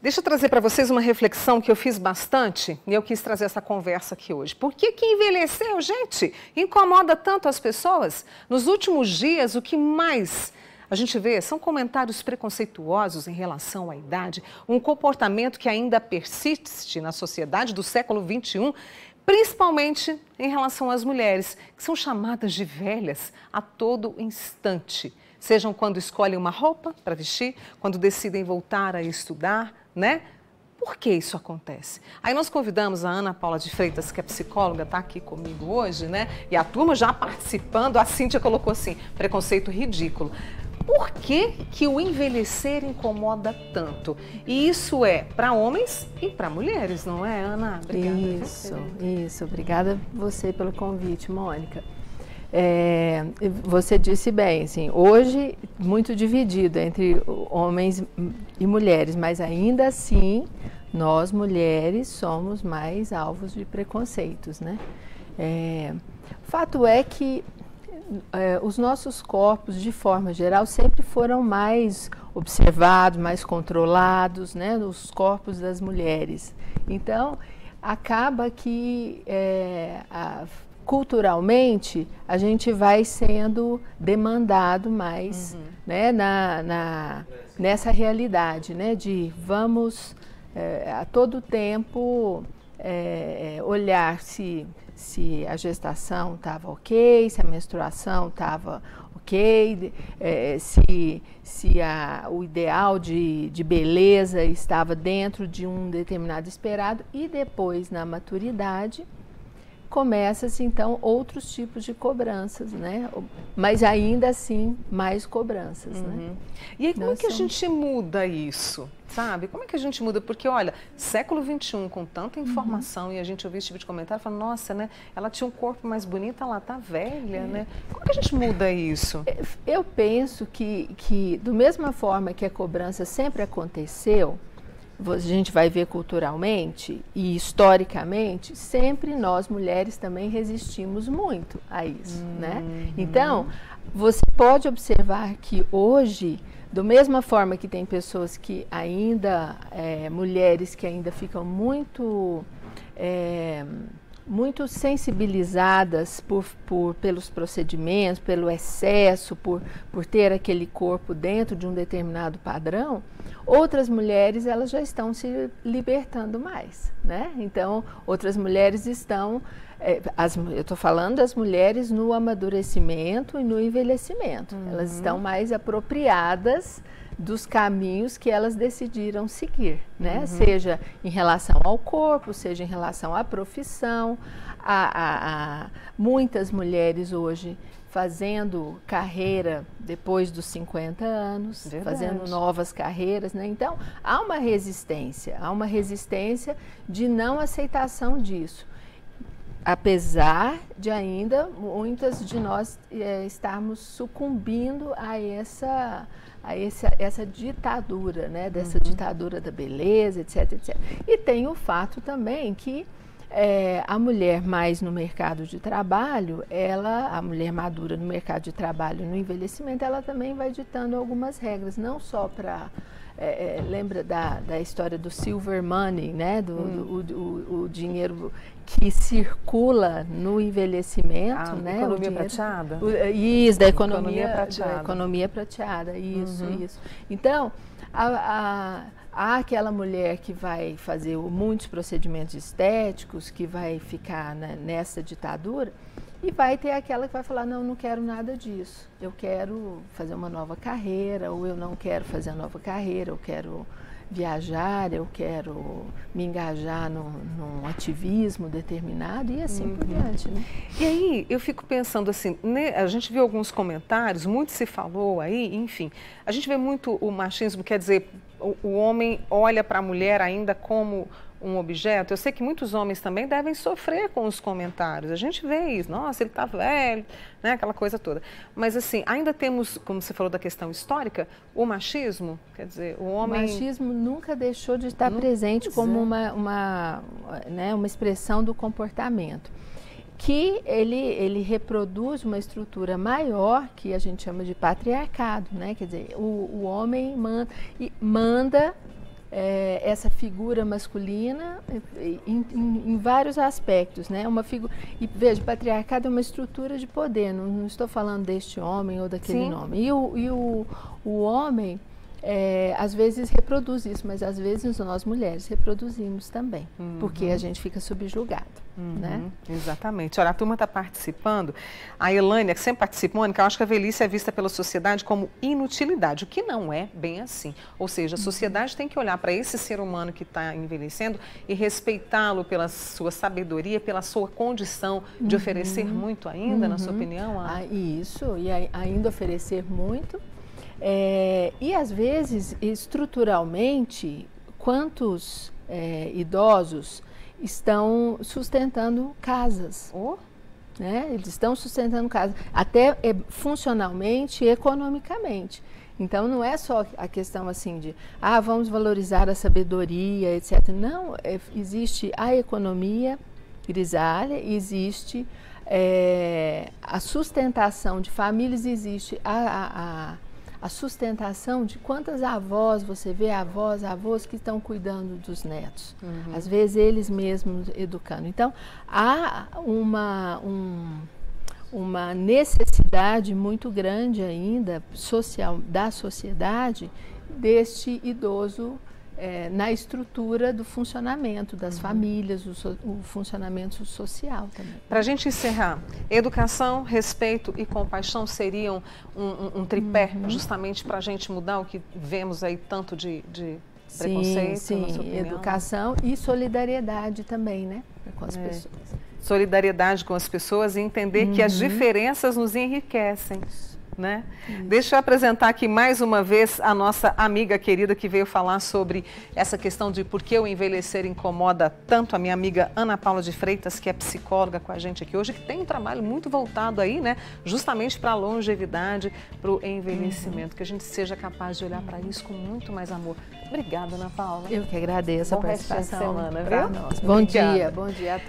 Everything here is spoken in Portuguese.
Deixa eu trazer para vocês uma reflexão que eu fiz bastante e eu quis trazer essa conversa aqui hoje. Por que que envelheceu, gente? Incomoda tanto as pessoas? Nos últimos dias, o que mais a gente vê são comentários preconceituosos em relação à idade, um comportamento que ainda persiste na sociedade do século XXI, principalmente em relação às mulheres, que são chamadas de velhas a todo instante. Sejam quando escolhem uma roupa para vestir, quando decidem voltar a estudar, né? Por que isso acontece? Aí nós convidamos a Ana Paula de Freitas, que é psicóloga, está aqui comigo hoje, né? E a turma já participando, a Cíntia colocou assim, preconceito ridículo. Por que que o envelhecer incomoda tanto? E isso é para homens e para mulheres, não é, Ana? Obrigada. Isso. Obrigada você pelo convite, Mônica. Você disse bem, assim, hoje muito dividido entre homens e mulheres, mas ainda assim nós mulheres somos mais alvos de preconceitos, né? Fato é que os nossos corpos, de forma geral, sempre foram mais observados, mais controlados, né? Os corpos das mulheres. Então, acaba que culturalmente, a gente vai sendo demandado mais, né, nessa realidade, né, de vamos a todo tempo olhar se a gestação estava ok, se a menstruação estava ok, se o ideal de beleza estava dentro de um determinado esperado, e depois, na maturidade, começa-se então outros tipos de cobranças, né? Mas ainda assim mais cobranças, né? E aí como é que a gente muda isso, sabe? Como é que a gente muda? Porque olha, século XXI com tanta informação e a gente ouve esse tipo de comentário e fala, nossa, né? Ela tinha um corpo mais bonito, ela tá velha, né? Como que a gente muda isso? Eu penso que da mesma forma que a cobrança sempre aconteceu, a gente vai ver culturalmente e historicamente, sempre nós mulheres também resistimos muito a isso, né? Então, você pode observar que hoje, da mesma forma que tem pessoas que ainda, mulheres que ainda ficam muito sensibilizadas pelos procedimentos, pelo excesso, por ter aquele corpo dentro de um determinado padrão, outras mulheres elas já estão se libertando mais, né? Então, outras mulheres estão, eu estou falando das mulheres no amadurecimento e no envelhecimento, elas estão mais apropriadas dos caminhos que elas decidiram seguir, né? Seja em relação ao corpo, seja em relação à profissão. Muitas mulheres hoje fazendo carreira depois dos 50 anos, fazendo novas carreiras, né? Então, há uma resistência de não aceitação disso. Apesar de ainda muitas de nós estarmos sucumbindo a essa ditadura, né? Dessa ditadura da beleza, etc, etc. E tem o fato também que a mulher mais no mercado de trabalho, a mulher madura no mercado de trabalho, no envelhecimento, ela também vai ditando algumas regras, não só para... lembra da história do silver money, né? O dinheiro que circula no envelhecimento, né? Economia prateada? Isso, da economia prateada, isso. Então, há aquela mulher que vai fazer muitos procedimentos estéticos, que vai ficar nessa ditadura, e vai ter aquela que vai falar, não quero nada disso, eu quero fazer uma nova carreira, ou eu não quero fazer uma nova carreira, eu quero viajar, eu quero me engajar num ativismo determinado e assim por diante, né? E aí eu fico pensando assim, né, a gente viu alguns comentários, muito se falou aí, enfim, a gente vê muito o machismo, quer dizer, o homem olha para a mulher ainda como um objeto. Eu sei que muitos homens também devem sofrer com os comentários. A gente vê isso, nossa, ele está velho, né, aquela coisa toda. Mas assim, ainda temos, como você falou da questão histórica, o machismo, quer dizer, o homem... O machismo nunca deixou de estar presente como uma expressão do comportamento, que ele reproduz uma estrutura maior que a gente chama de patriarcado, né? Quer dizer, o homem manda essa figura masculina em vários aspectos, né? Uma figura, e veja, o patriarcado é uma estrutura de poder, não estou falando deste homem ou daquele Sim. nome. E o homem, às vezes reproduz isso, mas às vezes nós mulheres reproduzimos também, porque a gente fica subjugado, né? Exatamente. Olha, a turma está participando. A Elânia, que sempre participa, Mônica, eu acho que a velhice é vista pela sociedade como inutilidade, o que não é bem assim. Ou seja, a sociedade tem que olhar para esse ser humano que está envelhecendo e respeitá-lo pela sua sabedoria, pela sua condição de oferecer muito ainda, na sua opinião? Isso, e ainda oferecer muito. E às vezes, estruturalmente, quantos idosos estão sustentando casas? Né? Eles estão sustentando casas, até funcionalmente e economicamente. Então, não é só a questão assim de, vamos valorizar a sabedoria, etc. Não, existe a economia grisalha, existe a sustentação de famílias, existe a sustentação de quantas avós você vê, avós que estão cuidando dos netos. Às vezes eles mesmos educando. Então, há uma necessidade muito grande ainda da sociedade deste idoso na estrutura do funcionamento das famílias, o funcionamento social também. Para a gente encerrar, educação, respeito e compaixão seriam um tripé justamente para a gente mudar o que vemos aí tanto de preconceito? Sim, educação e solidariedade também, né, com as pessoas. Solidariedade com as pessoas e entender que as diferenças nos enriquecem. Né? Deixa eu apresentar aqui mais uma vez a nossa amiga querida que veio falar sobre essa questão de por que o envelhecer incomoda tanto, a minha amiga Ana Paula de Freitas, que é psicóloga com a gente aqui hoje, que tem um trabalho muito voltado aí, né, justamente para a longevidade, para o envelhecimento, que a gente seja capaz de olhar para isso com muito mais amor. Obrigada, Ana Paula. Eu que agradeço a participação. Bom resto de semana, viu? Bom dia a todos.